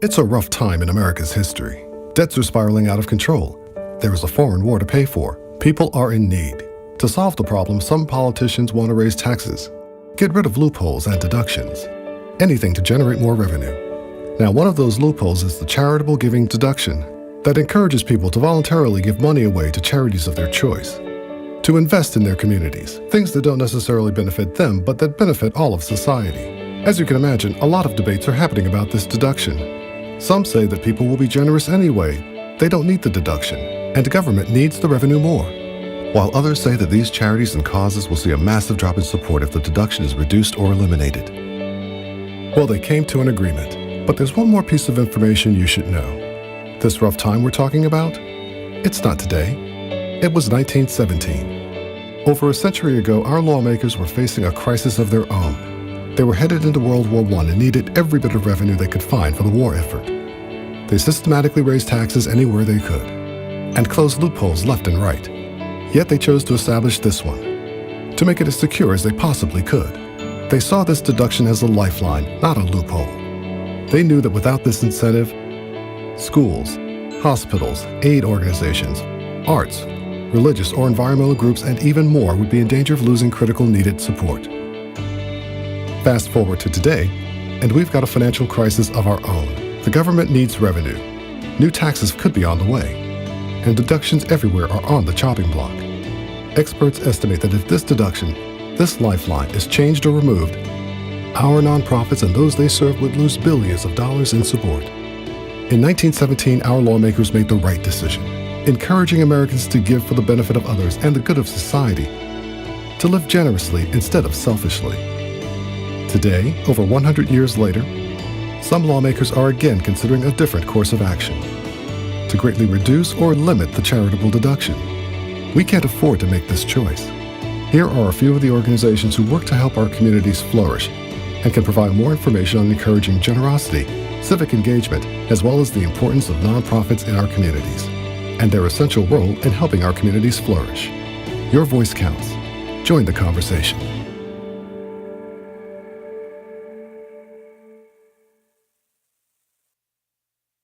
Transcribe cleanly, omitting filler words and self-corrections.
It's a rough time in America's history. Debts are spiraling out of control. There is a foreign war to pay for. People are in need. To solve the problem, some politicians want to raise taxes, get rid of loopholes and deductions, anything to generate more revenue. Now, one of those loopholes is the charitable giving deduction that encourages people to voluntarily give money away to charities of their choice, to invest in their communities, things that don't necessarily benefit them, but that benefit all of society. As you can imagine, a lot of debates are happening about this deduction. Some say that people will be generous anyway. They don't need the deduction, and government needs the revenue more. While others say that these charities and causes will see a massive drop in support if the deduction is reduced or eliminated. Well, they came to an agreement, but there's one more piece of information you should know. This rough time we're talking about? It's not today. It was 1917. Over a century ago, our lawmakers were facing a crisis of their own. They were headed into World War I and needed every bit of revenue they could find for the war effort. They systematically raised taxes anywhere they could and closed loopholes left and right. Yet they chose to establish this one, to make it as secure as they possibly could. They saw this deduction as a lifeline, not a loophole. They knew that without this incentive, schools, hospitals, aid organizations, arts, religious or environmental groups, and even more would be in danger of losing critical needed support. Fast forward to today, and we've got a financial crisis of our own. The government needs revenue. New taxes could be on the way, and deductions everywhere are on the chopping block. Experts estimate that if this deduction, this lifeline, is changed or removed, our nonprofits and those they serve would lose billions of dollars in support. In 1917, our lawmakers made the right decision, encouraging Americans to give for the benefit of others and the good of society, to live generously instead of selfishly. Today, over 100 years later, some lawmakers are again considering a different course of action, to greatly reduce or limit the charitable deduction. We can't afford to make this choice. Here are a few of the organizations who work to help our communities flourish and can provide more information on encouraging generosity, civic engagement, as well as the importance of nonprofits in our communities and their essential role in helping our communities flourish. Your voice counts. Join the conversation.